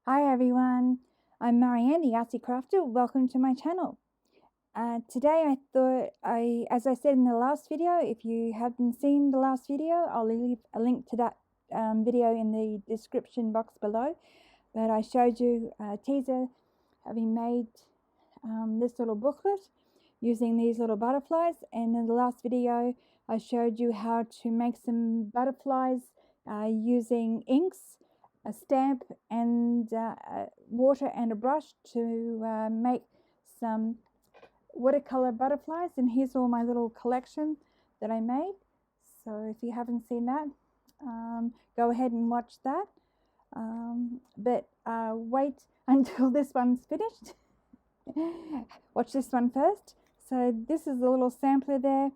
Hi everyone, I'm Marieanne, the Artsie Crafter. Welcome to my channel. Today I thought as I said in the last video, if you haven't seen the last video, I'll leave a link to that video in the description box below. But I showed you a teaser having made this little booklet using these little butterflies, and in the last video I showed you how to make some butterflies using inks, a stamp, and water and a brush to make some watercolor butterflies. And here's all my little collection that I made. So if you haven't seen that, go ahead and watch that. But wait until this one's finished. Watch this one first. So this is a little sampler there,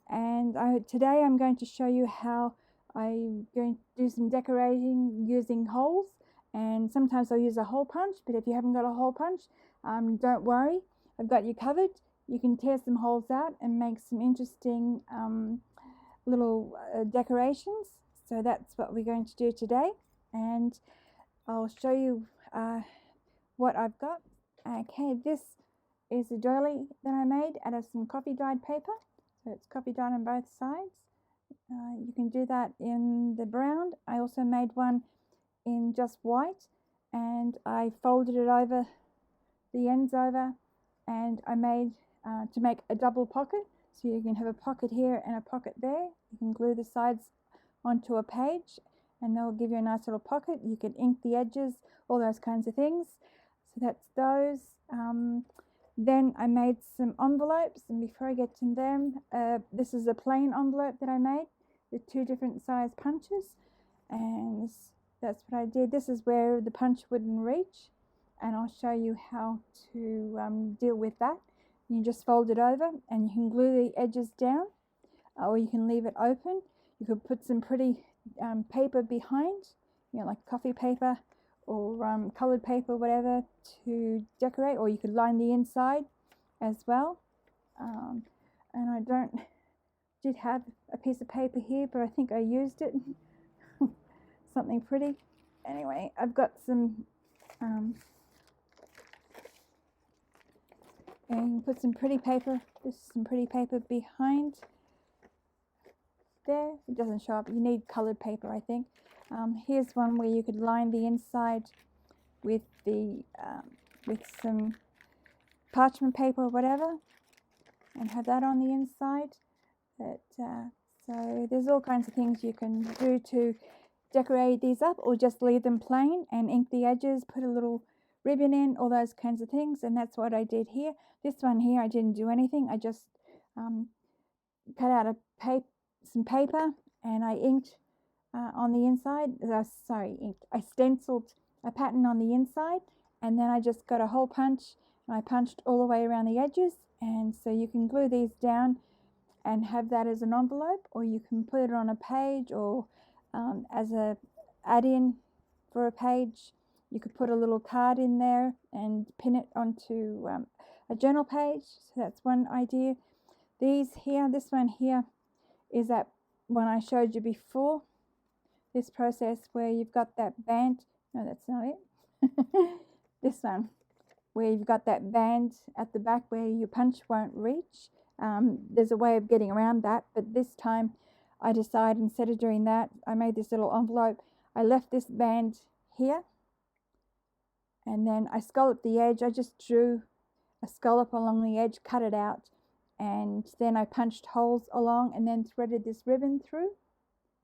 and today I'm going to show you how I'm going to do some decorating using holes. And sometimes I'll use a hole punch, but if you haven't got a hole punch, don't worry, I've got you covered. You can tear some holes out and make some interesting little decorations. So that's what we're going to do today, and I'll show you what I've got. Okay, this is a doily that I made out of some coffee dyed paper. So it's coffee dyed on both sides. You can do that in the brown. I also made one in just white, and I folded it over, the ends over, and I made to make a double pocket. So you can have a pocket here and a pocket there. You can glue the sides onto a page and they'll give you a nice little pocket. You can ink the edges, all those kinds of things. So that's those. Then I made some envelopes, and before I get to them, this is a plain envelope that I made with 2 different size punches, and that's what I did. This is where the punch wouldn't reach, and I'll show you how to deal with that. You just fold it over and you can glue the edges down, or you can leave it open. You could put some pretty paper behind, like coffee paper or colored paper, whatever, to decorate, or you could line the inside as well. And I did have a piece of paper here, but I think I used it. Something pretty. Anyway, I've got some and you can put some pretty paper. This is some pretty paper behind there. It doesn't show up. You need colored paper, I think. Here's one where you could line the inside with the with some parchment paper or whatever, and have that on the inside. So there's all kinds of things you can do to decorate these up, or just leave them plain and ink the edges, put a little ribbon in, all those kinds of things. And that's what I did here. This one here, I didn't do anything. I just cut out some paper, and I inked on the inside. I stenciled a pattern on the inside, and then I just got a hole punch and I punched all the way around the edges. And so you can glue these down and have that as an envelope, or you can put it on a page, or as a add-in for a page. You could put a little card in there and pin it onto a journal page. So that's one idea. This one here is that one I showed you before. This process where you've got that band. No, that's not it. This one, where you've got that band at the back where your punch won't reach. There's a way of getting around that, but this time I decided, instead of doing that, I made this little envelope. I left this band here, and then I scalloped the edge. I just drew a scallop along the edge, cut it out, and then I punched holes along and then threaded this ribbon through.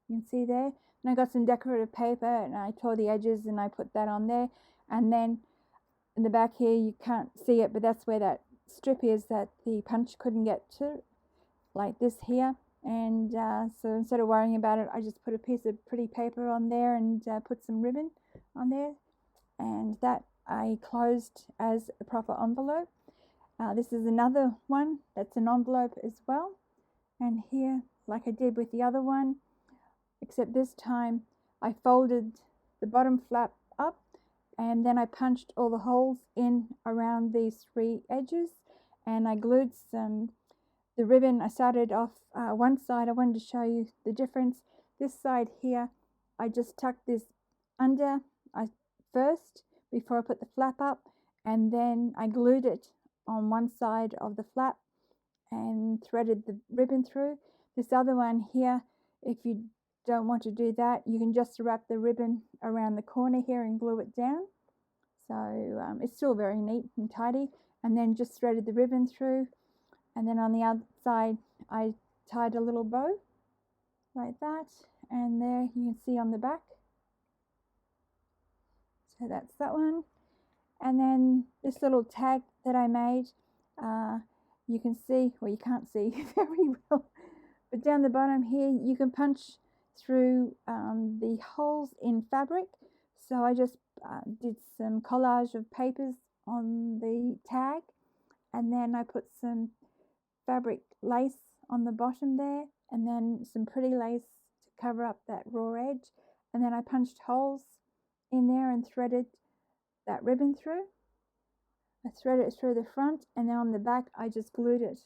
You can see there. And I got some decorative paper and I tore the edges and I put that on there. And then in the back here, you can't see it, but that's where that strip is that the punch couldn't get to, like this here. And so instead of worrying about it, I just put a piece of pretty paper on there and put some ribbon on there, and that I closed as a proper envelope. This is another one that's an envelope as well, and here, like I did with the other one, except this time I folded the bottom flap up, and then I punched all the holes in around these 3 edges, and I glued the ribbon. I started off one side. I wanted to show you the difference. This side here, I just tucked this under first, before I put the flap up, and then I glued it on one side of the flap and threaded the ribbon through. This other one here, if you don't want to do that, you can just wrap the ribbon around the corner here and glue it down. So it's still very neat and tidy. And then just threaded the ribbon through, and then on the outside I tied a little bow like that, and there you can see on the back. So that's that one. And then this little tag that I made, you can see, well, you can't see very well, but down the bottom here you can punch through the holes in fabric. So I just did some collage of papers on the tag, and then I put some fabric lace on the bottom there, and then some pretty lace to cover up that raw edge, and then I punched holes in there and threaded that ribbon through. I threaded it through the front, and then on the back I just glued it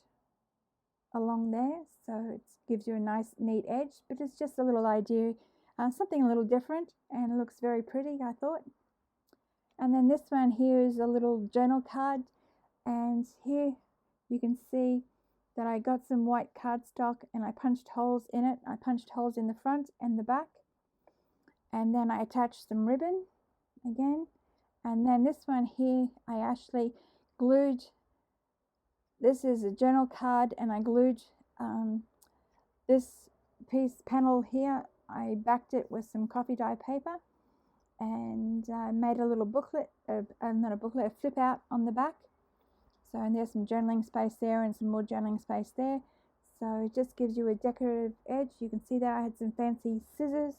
along there, so it gives you a nice neat edge, but it's just a little idea, something a little different, and it looks very pretty, I thought. And then this one here is a little journal card, and here you can see that I got some white cardstock and I punched holes in it. I punched holes in the front and the back, and then I attached some ribbon again. And then this one here, I actually glued, this is a journal card, and I glued this panel here, I backed it with some coffee dye paper, and made a little booklet, not a booklet, a flip out on the back. So, and there's some journaling space there and some more journaling space there. So it just gives you a decorative edge. You can see that I had some fancy scissors,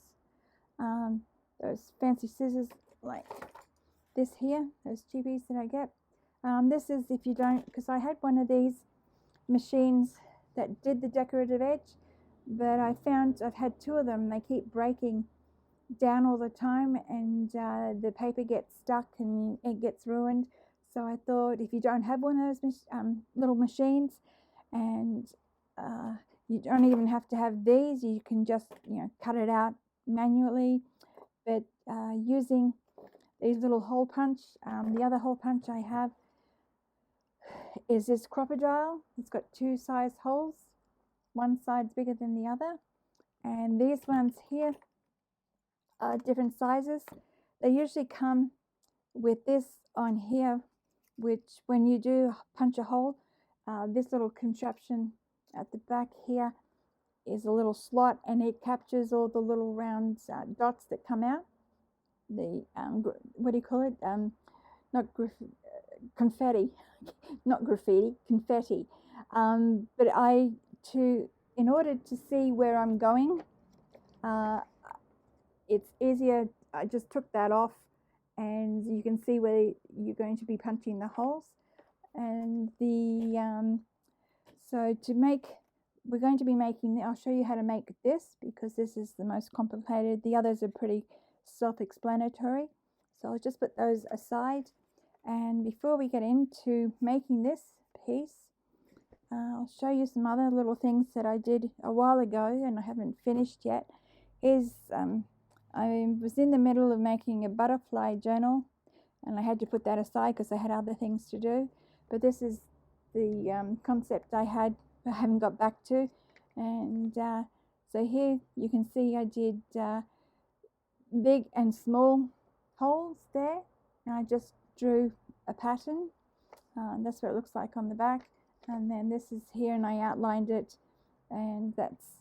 those fancy scissors like this here, those cheapies that I get. This is, if you don't, because I had one of these machines that did the decorative edge, but I found I've had two of them. They keep breaking down all the time, and the paper gets stuck and it gets ruined. So I thought, if you don't have one of those little machines, and you don't even have to have these, you can just cut it out manually. But using these little hole punch, the other hole punch I have is this crocodile. It's got two size holes. One side's bigger than the other, and these ones here are different sizes. They usually come with this on here, which when you do punch a hole, this little contraption at the back here is a little slot, and it captures all the little round dots that come out. The what do you call it? Confetti, not graffiti, confetti. But in order to see where I'm going, it's easier. I just took that off, and you can see where you're going to be punching the holes. And so we're going to be making, I'll show you how to make this, because this is the most complicated. The others are pretty self-explanatory. So I'll just put those aside. And before we get into making this piece, I'll show you some other little things that I did a while ago and I haven't finished yet. I was in the middle of making a butterfly journal, and I had to put that aside because I had other things to do. But this is the concept I haven't got back to. And so here you can see I did big and small holes there, and I just drew a pattern. That's what it looks like on the back. And then this is here, and I outlined it, and that's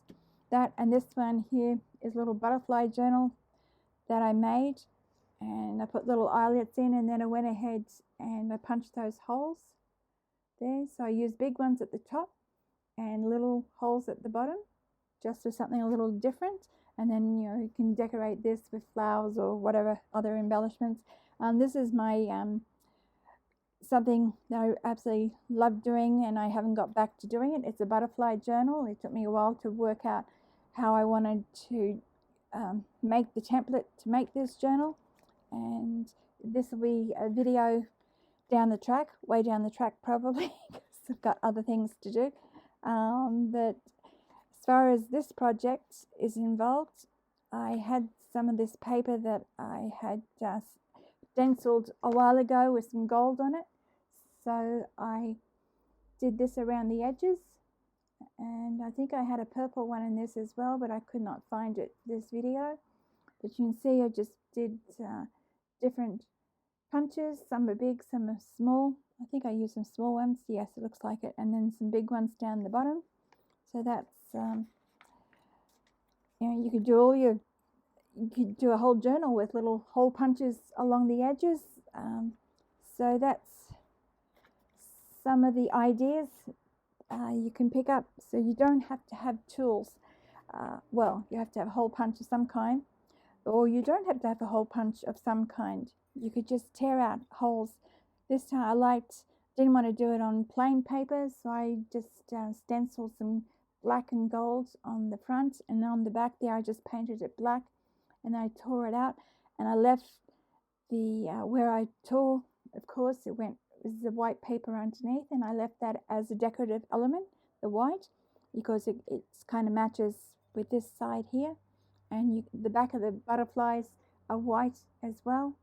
that. And this one here is a little butterfly journal that I made, and I put little eyelets in, and then I went ahead and I punched those holes there. So I used big ones at the top and little holes at the bottom, just for something a little different. And then you can decorate this with flowers or whatever other embellishments. This is my something that I absolutely love doing, and I haven't got back to doing it. It's a butterfly journal. It took me a while to work out how I wanted to make the template to make this journal, and this will be a video down the track, way down the track probably, because I've got other things to do. But as far as this project is involved, I had some of this paper that I had stenciled a while ago with some gold on it. So I did this around the edges, and I think I had a purple one in this as well, but I could not find it this video. But you can see I just did different punches. Some are big, some are small. I think I used some small ones. Yes, it looks like it. And then some big ones down the bottom. So that's, you know, you could do a whole journal with little hole punches along the edges. So that's some of the ideas you can pick up. So you don't have to have tools. Well, you have to have a hole punch of some kind, or you don't have to have a hole punch of some kind. You could just tear out holes. This time I didn't want to do it on plain paper, so I just stenciled some black and gold on the front, and on the back there I just painted it black, and I tore it out, and I left the where I tore, of course, it was the white paper underneath, and I left that as a decorative element, the white, because it kind of matches with this side here. And the back of the butterflies are white as well.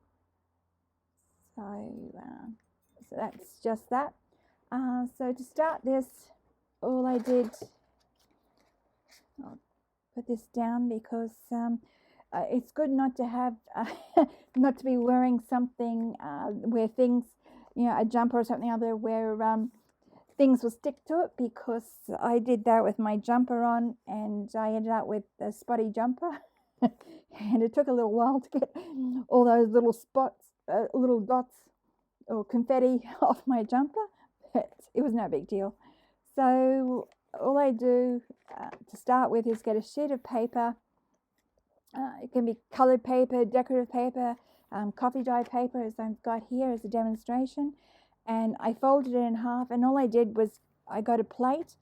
So that's just that. So to start this, all I did, I'll put this down because it's good not to have, not to be wearing something where things, you know, a jumper or something other where things will stick to it, because I did that with my jumper on, and I ended up with a spotty jumper. And it took a little while to get all those little spots, little dots or confetti off my jumper, but it was no big deal. So all I do to start with is get a sheet of paper. It can be colored paper, decorative paper, coffee dye paper, as I've got here as a demonstration. And I folded it in half, and all I did was I got a plate,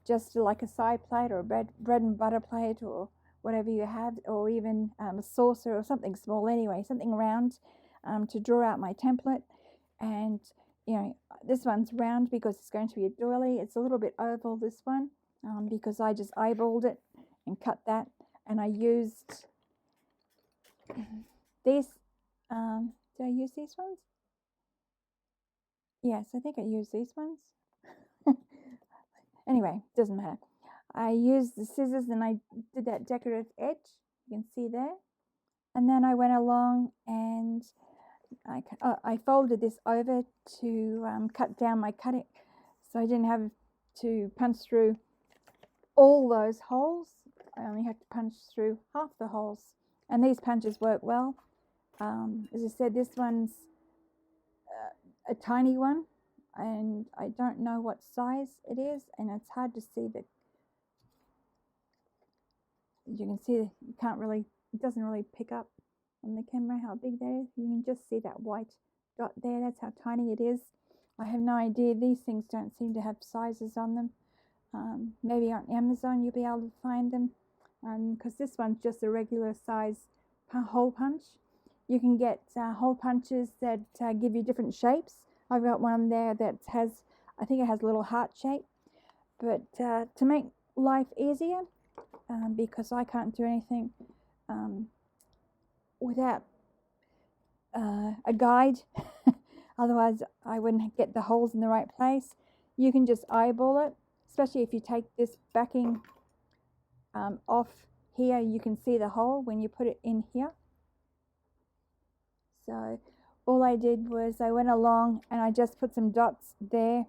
just like a side plate or a bread and butter plate or whatever you have, or even a saucer or something small anyway, something round to draw out my template. And, you know, this one's round because it's going to be a doily. It's a little bit oval, this one, because I just eyeballed it and cut that. And I used these, did I use these ones? Yes, I think I used these ones. Anyway, doesn't matter. I used the scissors and I did that decorative edge. You can see there. And then I went along and I folded this over to cut down my cutting, so I didn't have to punch through all those holes. I only had to punch through half the holes. And these punches work well. As I said, this one's a tiny one, and I don't know what size it is, and it's hard to see that. You can see you can't really, it doesn't really pick up on the camera how big that is. You can just see that white dot there. That's how tiny it is. I have no idea. These things don't seem to have sizes on them. Maybe on Amazon you'll be able to find them, because this one's just a regular size hole punch. You can get hole punches that give you different shapes. I've got one there that has, I think it has a little heart shape. But to make life easier, because I can't do anything without a guide, otherwise I wouldn't get the holes in the right place. You can just eyeball it, especially if you take this backing off here. You can see the hole when you put it in here. So all I did was I went along and I just put some dots there,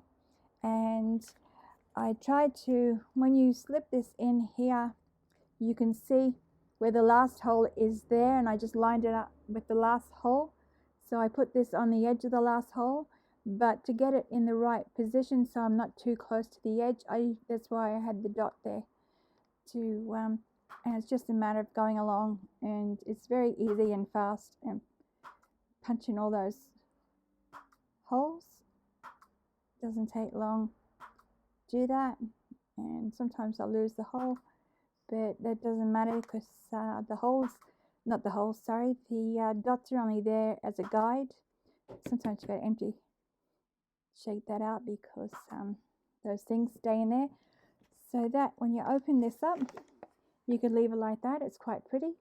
and I tried to, when you slip this in here, you can see where the last hole is there, and I just lined it up with the last hole. So I put this on the edge of the last hole, but to get it in the right position so I'm not too close to the edge, that's why I had the dot there. And it's just a matter of going along, and it's very easy and fast, and punching all those holes. Doesn't take long to do that, and sometimes I'll lose the hole, but that doesn't matter because the dots are only there as a guide. Sometimes you got to shake that out because those things stay in there. So that when you open this up, you could leave it like that. It's quite pretty.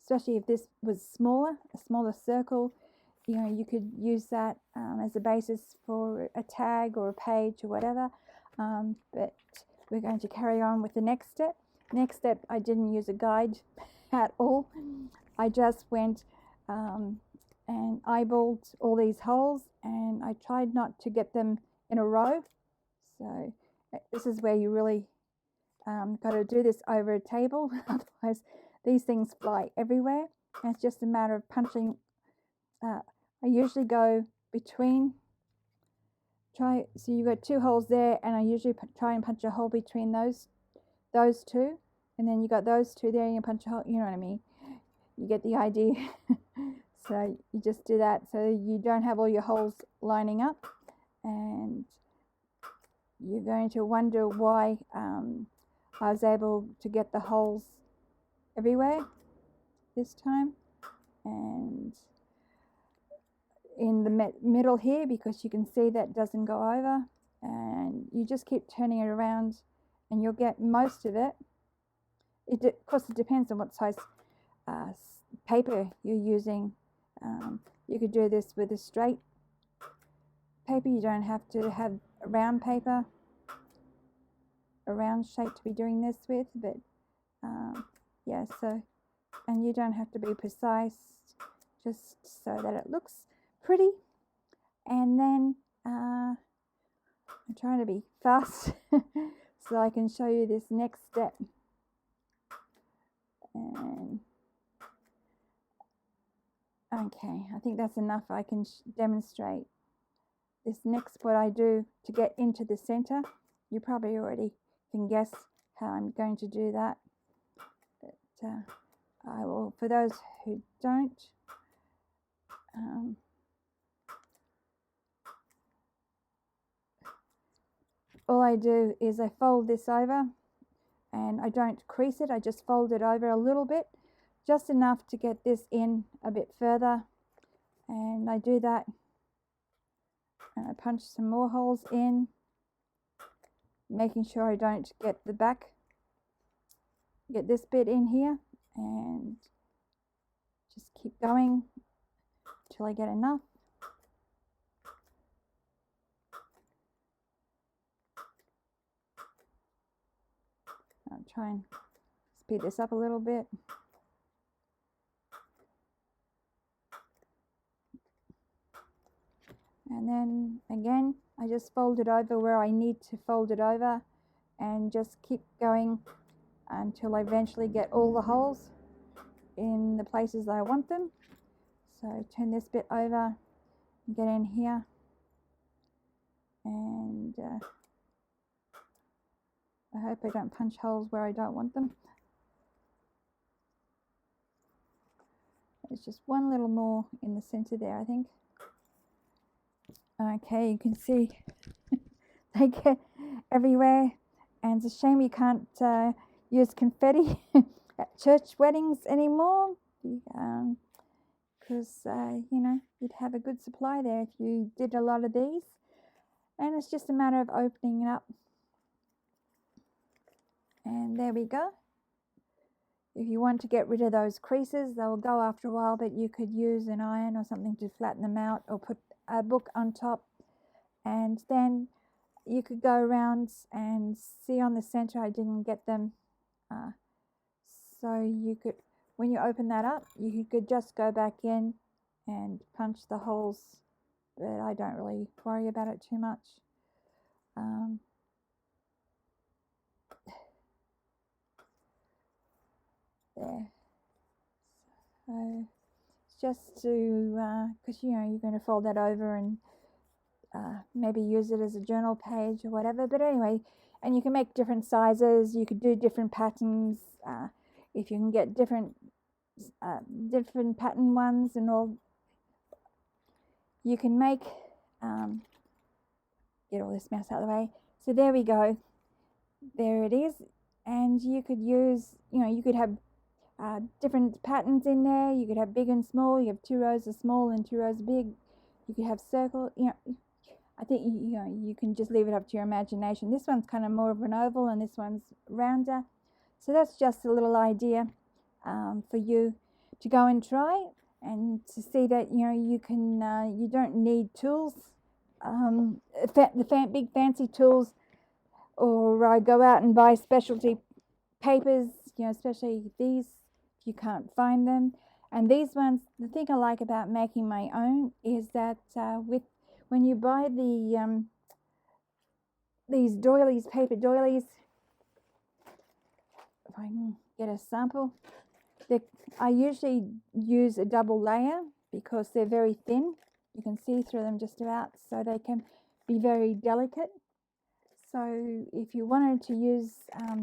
especially if this was smaller, a smaller circle. You know, you could use that as a basis for a tag or a page or whatever. But we're going to carry on with the next step. Next step, I didn't use a guide at all. I just went and eyeballed all these holes, and I tried not to get them in a row. So this is where you really got to do this over a table, otherwise these things fly everywhere. And it's just a matter of punching. I usually go between, so you've got two holes there, and I usually try and punch a hole between those two, and then you got those two there and you punch a hole, you know what I mean, you get the idea. So you just do that so you don't have all your holes lining up, and you're going to wonder why I was able to get the holes everywhere this time. And in the middle here, because you can see that doesn't go over, and you just keep turning it around and you'll get most of it. Of course it depends on what size paper you're using. You could do this with a straight paper. You don't have to have a round paper, a round shape to be doing this with, but yeah, so, and you don't have to be precise, just so that it looks pretty. And then I'm trying to be fast so I can show you this next step. And okay, I think that's enough. I can demonstrate this next, what I do to get into the center. You probably already can guess how I'm going to do that, but I will, for those who don't, all I do is I fold this over, and I don't crease it, I just fold it over a little bit, just enough to get this in a bit further. And I do that, and I punch some more holes in, making sure I don't get the back, get this bit in here, and just keep going till I get enough. I'll try and speed this up a little bit. And then again, I just fold it over where I need to fold it over, and just keep going until I eventually get all the holes in the places I want them. So turn this bit over, get in here, and I hope I don't punch holes where I don't want them. There's just one little more in the center there, I think. Okay, you can see they get everywhere, and it's a shame you can't use confetti at church weddings anymore, because you know, you'd have a good supply there if you did a lot of these. And it's just a matter of opening it up, and there we go. If you want to get rid of those creases, they'll go after a while, but you could use an iron or something to flatten them out, or put a book on top, and then you could go around and see on the center I didn't get them, so you could, when you open that up, you could just go back in and punch the holes, but I don't really worry about it too much. There, so it's just to, because you know, you're going to fold that over and maybe use it as a journal page or whatever. But anyway, and you can make different sizes, you could do different patterns, if you can get different pattern ones and all, you can make, get all this mess out of the way. So there we go, there it is. And you could use, you know, you could have different patterns in there. You could have big and small. You have 2 rows of small and 2 rows of big. You could have circle, you know, I think, you know, you can just leave it up to your imagination. This one's kind of more of an oval, and this one's rounder. So that's just a little idea for you to go and try, and to see that you can you don't need tools, the big fancy tools, or go out and buy specialty papers, especially these, if you can't find them. And these ones, the thing I like about making my own is that when you buy these doilies, paper doilies, if I can get a sample, I usually use a double layer because they're very thin. You can see through them just about, so they can be very delicate. So if you wanted to use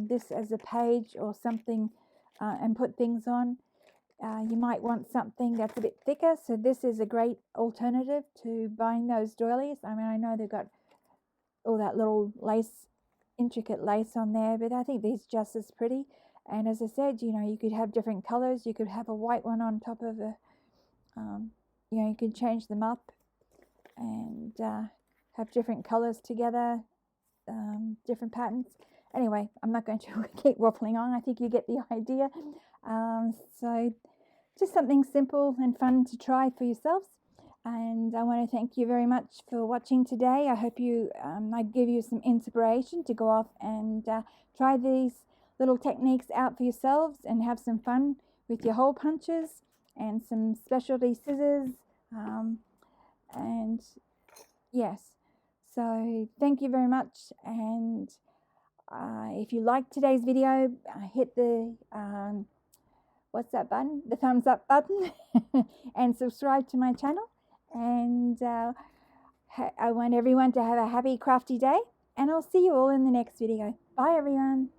this as a page or something and put things on, you might want something that's a bit thicker. So this is a great alternative to buying those doilies. I mean, I know they've got all that little lace, intricate lace on there, but I think these are just as pretty. And as I said, you could have different colors. You could have a white one on top of a, you could change them up and have different colors together, different patterns. Anyway, I'm not going to keep waffling on. I think you get the idea. So just something simple and fun to try for yourselves. And I want to thank you very much for watching today. I hope I give you some inspiration to go off and try these little techniques out for yourselves and have some fun with your hole punches and some specialty scissors. And yes, so thank you very much. And if you liked today's video, hit the what's that button? The thumbs up button and subscribe to my channel. And I want everyone to have a happy crafty day, and I'll see you all in the next video. Bye everyone.